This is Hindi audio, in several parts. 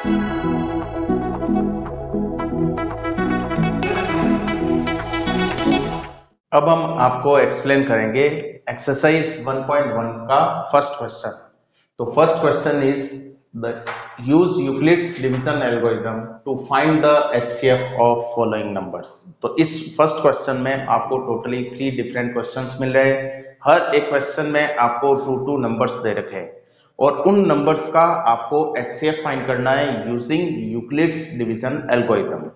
अब हम आपको एक्सप्लेन करेंगे एक्सरसाइज 1.1 का फर्स्ट क्वेश्चन। तो first question is the use Euclid's division algorithm to find the HCF of following numbers. तो इस फर्स्ट क्वेश्चन में आपको टोटली 3 डिफरेंट क्वेश्चंस मिल रहे हैं। हर एक क्वेश्चन में आपको 2 नंबर्स दे रखे हैं और उन नंबर्स का आपको एचसीएफ फाइंड करना है यूजिंग यूक्लिड्स डिवीजन एल्गोरिथम।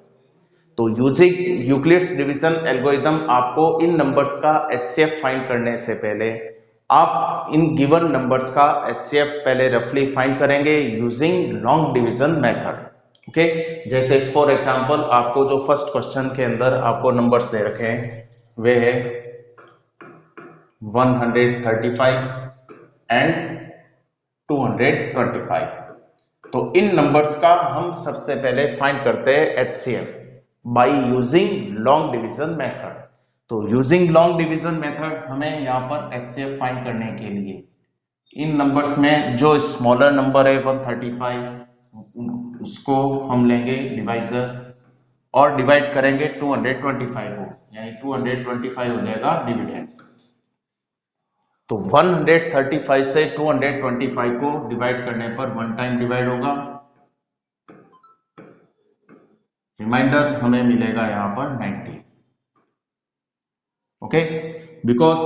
तो यूजिंग यूक्लिड्स डिवीजन एल्गोरिथम आपको इन नंबर्स का एचसीएफ फाइंड करने से पहले आप इन गिवन नंबर्स का एचसीएफ पहले रफली फाइंड करेंगे using long division method. Okay, जैसे फॉर एग्जांपल आपको जो फर्स्ट क्वेश्चन के अंदर आपको नंबर्स दे रखे हैं वे है 135 एंड 225। तो इन नंबर्स का हम सबसे पहले फाइंड करते हैं HCF by using long division method. तो यूजिंग लॉन्ग डिवीजन मेथड हमें यहाँ पर एचसीएफ फाइंड करने के लिए इन नंबर्स में जो स्मॉलर नंबर है 135 उसको हम लेंगे डिवाइजर और डिवाइड करेंगे 225 को, यानी 225 हो जाएगा डिविडेंड। तो 135 से 225 को डिवाइड करने पर 1 टाइम डिवाइड होगा, रिमाइंडर हमें मिलेगा यहाँ पर 90। Okay, because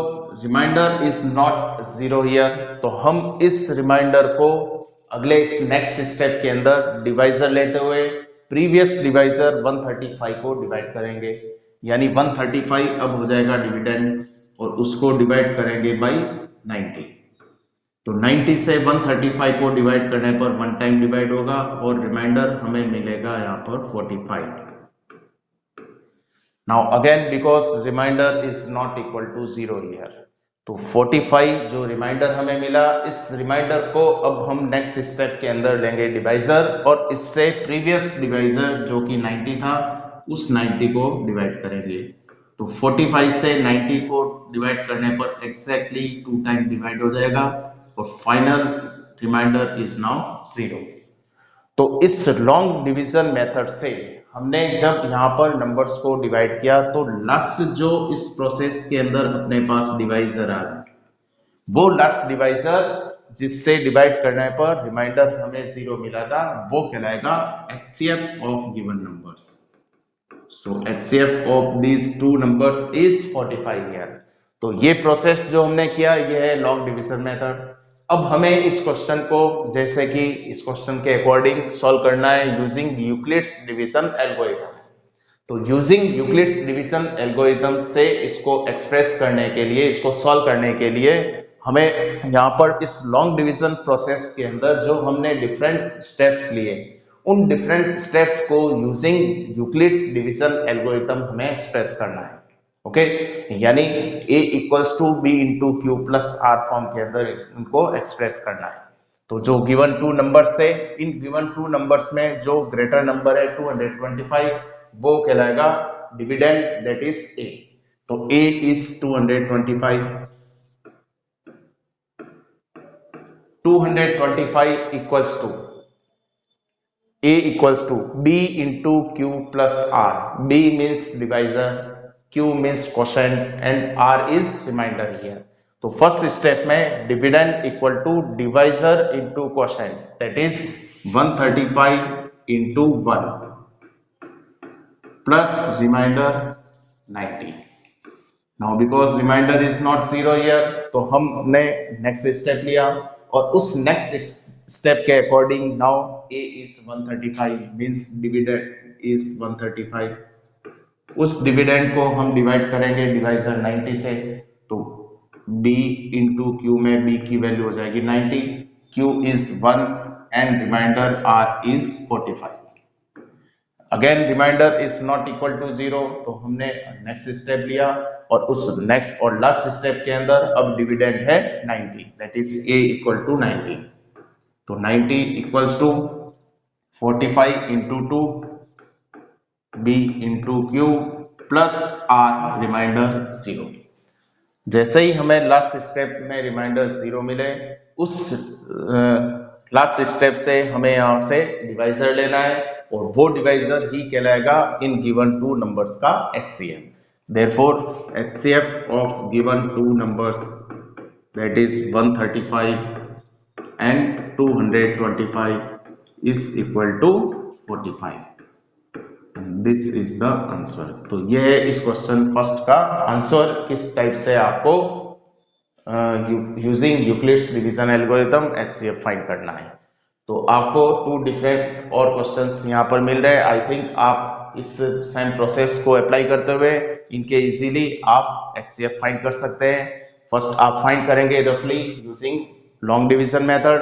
remainder is not zero here, तो हम इस रिमाइंडर को अगले नेक्स्ट स्टेप के अंदर डिवाइजर लेते हुए प्रीवियस डिवाइजर 135 को डिवाइड करेंगे, यानी 135 अब हो जाएगा डिविडेंड और उसको डिवाइड करेंगे बाय 90। तो 90 से 135 को डिवाइड करने पर 1 टाइम डिवाइड होगा और रिमाइंडर हमें मिलेगा यहाँ पर 45। Now again because remainder is not equal to zero here, तो 45 जो रिमाइंडर हमें मिला, इस रिमाइंडर को अब हम नेक्स्ट स्टेप के अंदर लेंगे डिवाइजर और इससे प्रीवियस डिवाइजर जो कि 90 था उस 90 को डिवाइड करेंगे। तो 45 से 90 को डिवाइड करने पर एग्जैक्टली 2 टाइम डिवाइड हो जाएगा और फाइनल रिमाइंडर इज नाउ 0। तो इस लॉन्ग डिवीजन मेथड से हमने जब यहाँ पर नंबर्स को डिवाइड किया तो लास्ट जो इस प्रोसेस के अंदर अपने पास डिवाइजर आ रहा है, वो लास्ट डिवाइजर जिससे डिवाइड करने पर रिमाइंडर हमें 0 मिला था, वो कहलाएगा HCF of given numbers. So HCF of these 2 numbers is 45 here. तो ये प्रोसेस जो हमने किया ये है लॉन्ग डिवीजन मेथड। अब हमें इस क्वेश्चन को जैसे कि इस क्वेश्चन के अकॉर्डिंग सॉल्व करना है यूजिंग यूक्लिड्स डिवीजन एल्गोरिथम। तो यूजिंग यूक्लिड्स डिवीजन एल्गोरिथम से इसको एक्सप्रेस करने के लिए, इसको सॉल्व करने के लिए हमें यहाँ पर इस लॉन्ग डिवीजन प्रोसेस के अंदर जो हमने डिफरेंट स्टेप्स लिए उन डिफरेंट स्टेप्स को यूजिंग यूक्लिड्स डिवीजन एल्गोरिथम हमें एक्सप्रेस करना है। ओके, यानी a equals to B into Q plus R form के अंदर इनको एक्सप्रेस करना है। तो जो गिवन 2 नंबर्स थे, इन गिवन 2 नंबर्स में जो ग्रेटर नंबर है 225 वो कहलाएगा डिविडेंड, दैट इज a। तो a is 225, 225 equals to a equals to b into Q plus R. b means divisor, Q means quotient and R is remainder here। तो फर्स्ट स्टेप में dividend equal to divisor into quotient, that is 135 into 1 plus remainder 90। Now because remainder is not 0 here, तो हमने नेक्स्ट स्टेप लिया और उस नेक्स्ट स्टेप के according now A is 135 means dividend is 135। उस डिविडेंड को हम डिवाइड करेंगे डिवाइजर 90 से, तो b इंटू क्यू में b की वैल्यू हो जाएगी 90, q is 1 and remainder r is 45। Again remainder is not equal to 0, तो हमने नेक्स्ट स्टेप लिया और उस नेक्स्ट और लास्ट स्टेप के अंदर अब डिविडेंड है 90, that is a equal to 90। तो 90 equals to 45 into 2 b into Q plus R remainder 0। जैसे ही हमें लास्ट स्टेप में रिमाइंडर 0 मिले, उस लास्ट स्टेप से हमें यहाँ से डिवाइजर लेना है और वो डिवाइजर ही कहलाएगा इन गिवन टू नंबर्स का HCF। Therefore, HCF of given two numbers, that is 135 and 225 is equal to 45. And this is the answer. तो ये है इस क्वेश्चन फर्स्ट का आंसर। किस टाइप से आपको using Euclid's division algorithm HCF find करना है। तो आपको टू डिफरेंट और क्वेश्चंस यहाँ पर मिल रहे हैं। आई थिंक आप इस सेम प्रोसेस को अप्लाई करते हुए इनके इजीली आप HCF फाइंड कर सकते हैं। फर्स्ट आप फाइंड करेंगे रफली using long division method,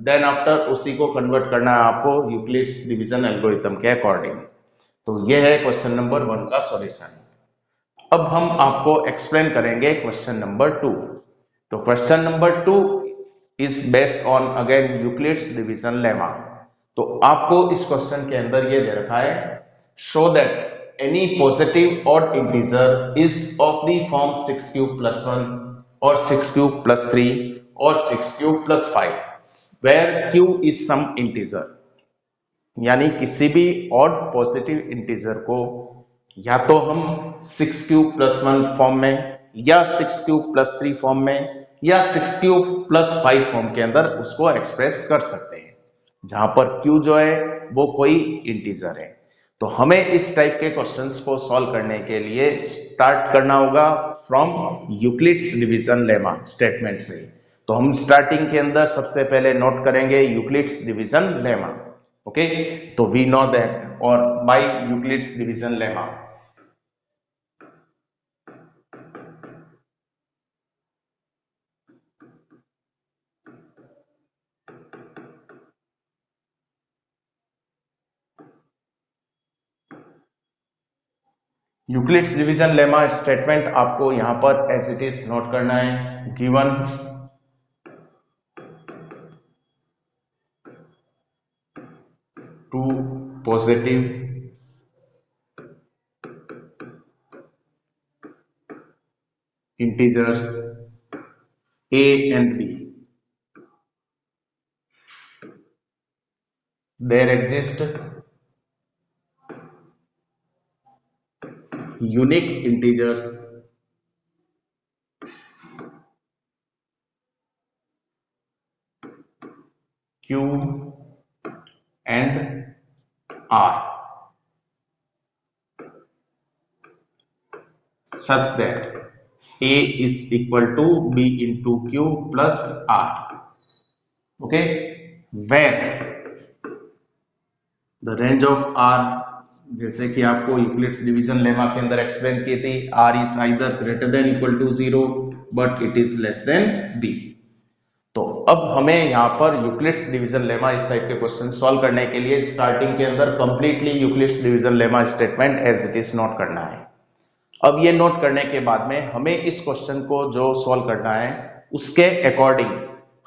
then after उसी को कन्वर्ट करना है आपको यूक्लिड्स डिवीजन एल्गोरिथम के अकॉर्डिंग। तो ये है क्वेश्चन नंबर 1 का सॉल्यूशन। अब हम आपको एक्सप्लेन करेंगे क्वेश्चन नंबर 2। तो question number 2 is based on again Euclid's division lemma. तो आपको इस क्वेश्चन के अंदर ये दे रखा है, show that any positive odd integer is of the form 6 cube plus 1 और 6 क्यूब प्लस 3 और 6 cube plus 5 where q is some integer. यानी किसी भी ऑड पॉजिटिव इंटीजर को या तो हम 6 क्यूब प्लस 1 फॉर्म में या 6 क्यूब प्लस 3 फॉर्म में या 6 क्यूब प्लस 5 फॉर्म के अंदर उसको एक्सप्रेस कर सकते हैं, जहां पर q जो है वो कोई इंटीजर है। तो हमें इस टाइप के क्वेश्चंस को सॉल्व करने के लिए स्टार्ट करना होगा from Euclid's division lemma statement से। तो हम स्टार्टिंग के अंदर सबसे पहले नोट करेंगे यूक्लिड्स डिवीजन लेमा। ओके, तो वी नो दैट और by Euclid's division lemma Euclid's division lemma statement आपको यहां पर एज इट इज नोट करना है। Given two positive integers a and b, there exist unique integers q and r such that a is equal to b into q plus r. Okay, where the range of r, जैसे कि आपको यूक्लिड्स डिवीजन लेमा के अंदर एक्सप्लेन की थी, r is either greater than equal to 0 but it is less than b. तो अब हमें यहाँ पर यूक्लिड्स डिवीजन लेमा इस टाइप के क्वेश्चन सॉल्व करने के लिए स्टार्टिंग के अंदर completely Euclid's division lemma statement as it is note करना है। अब ये नोट करने के बाद में हमें इस क्वेश्चन को जो सॉल्व करना है उसके अकॉर्डिंग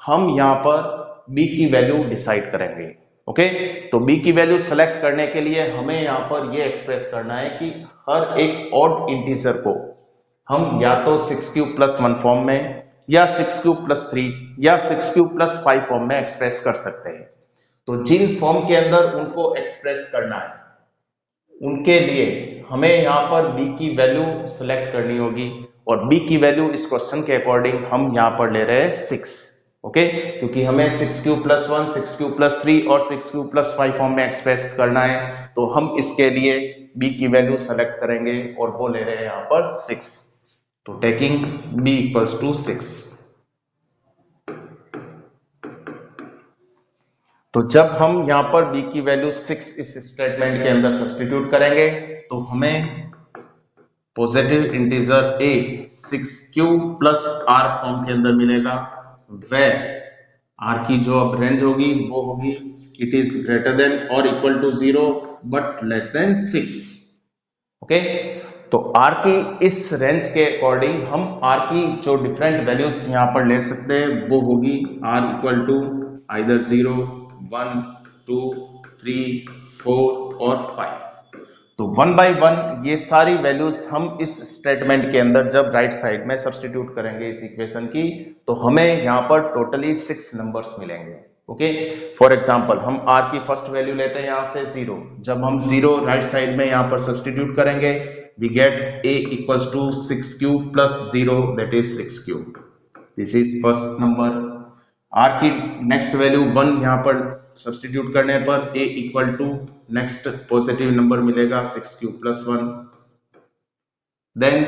हम यहाँ पर b की वैल्यू डिसाइड करेंगे। ओके, तो b की वैल्यू सेलेक्ट करने के लिए हमें यहाँ पर ये एक्सप्रेस करना है कि हर एक ऑड इंटीजर को हम या तो 6 क्यूब प्लस 1 फॉर्म में या 6 क्यूब प्लस 3 या 6 क्यूब प्लस 5 फॉर्म में एक्सप्रेस कर सकते हैं। तो जिन फॉर्म के अंदर उनको एक्सप्रेस करना है उनके लिए हमें यहाँ पर b की वैल्यू सेलेक्ट करनी होगी और b की वैल्यू इस क्वेश्चन के अकॉर्डिंग हम यहाँ पर ले रहे हैं 6। ओके, क्योंकि हमें 6 क्यूब प्लस 1, 6 क्यूब प्लस 3 और 6 क्यूब प्लस 5 फॉर्म में एक्सप्रेस करना है, तो हम इसके लिए b की वैल्यू सेलेक्ट करेंगे और वो ले रहे हैं यहाँ पर 6। तो टेकिंग b इक्वल्स टू 6। तो जब हम यहाँ पर b की वैल्यू 6 इस स्टेटमेंट के अंदर सब्स्टिट्यूट करेंगे तो हमें positive integer a 6 cube plus r form के अंदर मिलेगा, where r की जो अब रेंज होगी वो होगी इट इज ग्रेटर देन और equal to 0 but less than 6। Okay, तो r की इस रेंज के अकॉर्डिंग हम r की जो डिफरेंट वैल्यूज यहाँ पर ले सकते हैं वो होगी r इक्वल टू आइदर 0, 1, 2, 3, 4 और 5। तो 1 बाई 1 ये सारी वैल्यूज हम इस स्टेटमेंट के अंदर जब राइट साइड में सब्स्टिट्यूट करेंगे इस इक्वेशन की, तो हमें यहाँ पर टोटली 6 नंबर्स मिलेंगे। ओके। फॉर एग्जांपल हम r की फर्स्ट वैल्यू लेते हैं यहां से 0। जब हम 0 राइट साइड में यहां पर सब्स्टिट्यूट करेंगे, we get a equals to 6 cube plus 0 that is 6 cube. This is first number. r की नेक्स्ट वैल्यू 1 यहां पर सब्स्टिट्यूट करने पर a equal to next positive number मिलेगा 6 क्यूब प्लस 1। देन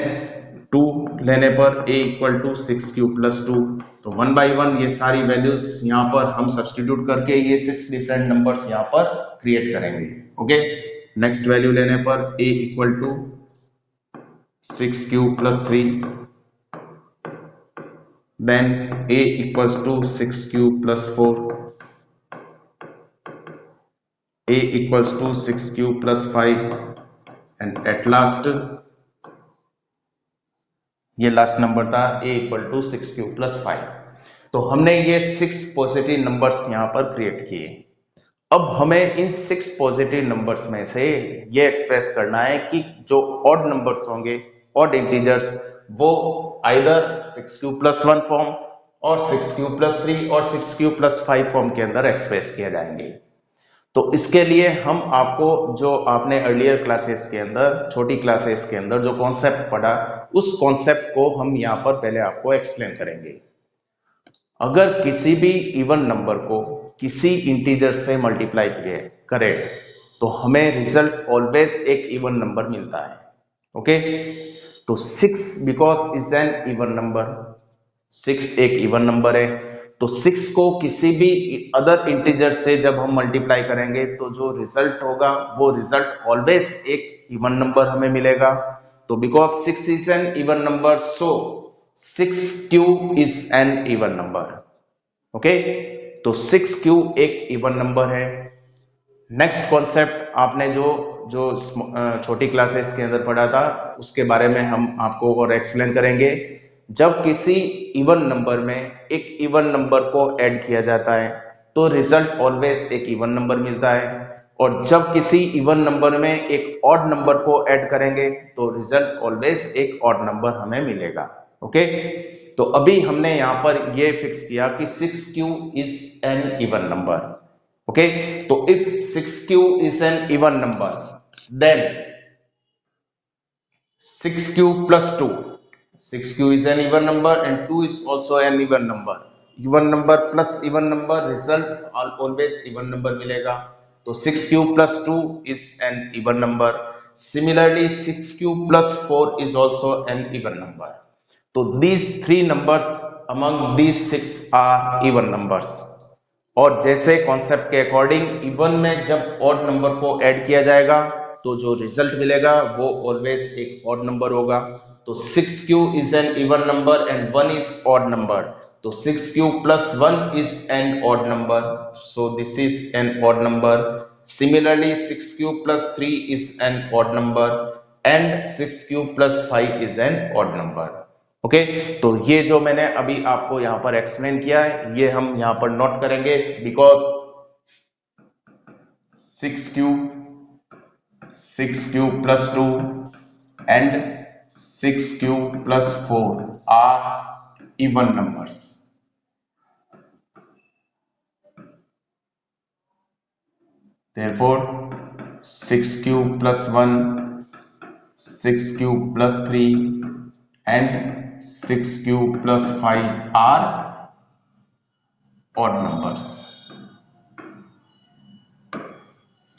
2 लेने पर a equal to 6 cube plus 2। तो 1 बाई 1 ये सारी वैल्यूज यहाँ पर हम सब्स्टिट्यूट करके ये 6 डिफरेंट नंबर्स यहाँ पर क्रिएट करेंगे। ओके, नेक्स्ट वैल्यू लेने पर a equal to 6 cube plus 3, then a equals to 6 cube plus 4, a equals to 6 cube plus 5 and at last ये लास्ट नंबर था a equal to 6 cube plus 5। तो हमने ये 6 पॉजिटिव नंबर्स यहाँ पर क्रिएट किए। अब हमें इन 6 पॉजिटिव नंबर्स में से ये एक्सप्रेस करना है कि जो ऑड नंबर्स होंगे, ऑड इंटीजर्स, वो आइदर 6 क्यूब प्लस 1 फॉर्म और 6 क्यूब प्लस 3 और 6 क्यूब प्लस 5 फॉर्म के अंदर एक्सप्रेस किए जाएंगे। तो इसके लिए हम आपको, जो आपने अर्लियर क्लासेस के अंदर, छोटी क्लासेस के अंदर जो कॉन्सेप्ट पढ़ा, उस कॉन्सेप्ट को हम यहाँ पर पहले आपको एक्सप्लेन करेंगे। अगर किसी भी इवन नंबर को किसी इंटीजर से मल्टीप्लाई करें तो हमें रिजल्ट ऑलवेज एक इवन नंबर मिलता है। ओके, तो 6 because is an even number, 6 एक इवन नंबर है, तो 6 को किसी भी अदर इंटीजर से जब हम मल्टीप्लाई करेंगे तो जो रिजल्ट होगा वो रिजल्ट ऑलवेज एक इवन नंबर हमें मिलेगा। तो because 6 is an even number, so 6 cube is an even number. Okay, तो 6 क्यूब एक इवन नंबर है। नेक्स्ट कॉन्सेप्ट आपने जो जो छोटी क्लासेस के अंदर पढ़ा था उसके बारे में हम आपको और एक्सप्लेन करेंगे। जब किसी इवन नंबर में एक इवन नंबर को ऐड किया जाता है तो रिजल्ट ऑलवेज एक इवन नंबर मिलता है, और जब किसी इवन नंबर में एक ऑड नंबर को ऐड करेंगे तो रिजल्ट ऑलवेज एक ऑड नंबर हमें मिलेगा। ओके, तो अभी हमने यहाँ पर ये फिक्स किया कि 6 cube is an even number. Okay, तो if 6 cube is an even number, then 6 cube plus 2, 6 cube is an even number and 2 is also an even number. Even number plus even number result always even number मिलेगा। तो 6 cube plus 2 is an even number. Similarly 6 cube plus 4 is also an even number. तो these three numbers among these 6 are even numbers. और जैसे कॉन्सेप्ट के अकॉर्डिंग इवन में जब ऑड नंबर को ऐड किया जाएगा तो जो रिजल्ट मिलेगा वो ऑलवेज एक ऑड नंबर होगा। तो 6 cube is an even number and 1 is odd number, तो 6 cube plus 1 is an odd number, so this is an odd number. Similarly 6 cube plus 3 is an odd number and 6 cube plus 5 is an odd number. Okay, तो ये जो मैंने अभी आपको यहाँ पर एक्सप्लेन किया है ये हम यहाँ पर नोट करेंगे, because 6 cube plus 2 and 6 cube plus 4 are even numbers. Therefore 6 cube plus 1, 6 cube plus 3 and 6 cube plus 5 are odd numbers.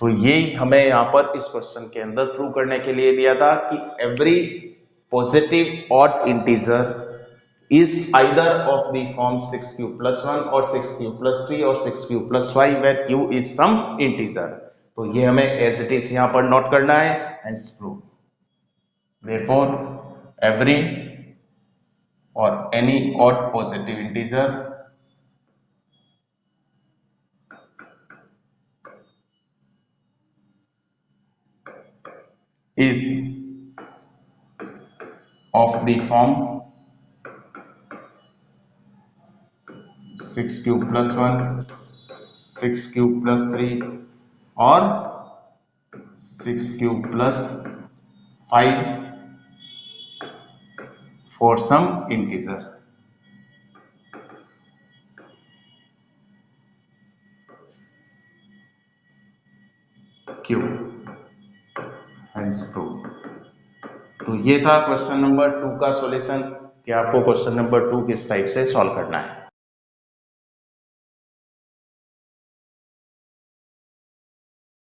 तो ये हमें यहां पर इस क्वेश्चन के अंदर प्रूव करने के लिए दिया था कि every positive odd integer is either of the form 6 cube plus 1 और 6 क्यूब प्लस 3 और 6 cube plus 5 where q is some integer. तो ये हमें एज इट इज यहां पर नोट करना है, hence prove. Therefore every or any odd positive integer is of the form 6 cube plus 1, 6 cube plus 3 or 6 cube plus 5 for some integer। Q, hence true। तो ये था क्वेश्चन नंबर 2 का सॉल्यूशन कि आपको क्वेश्चन नंबर 2 किस टाइप से सॉल्व करना है।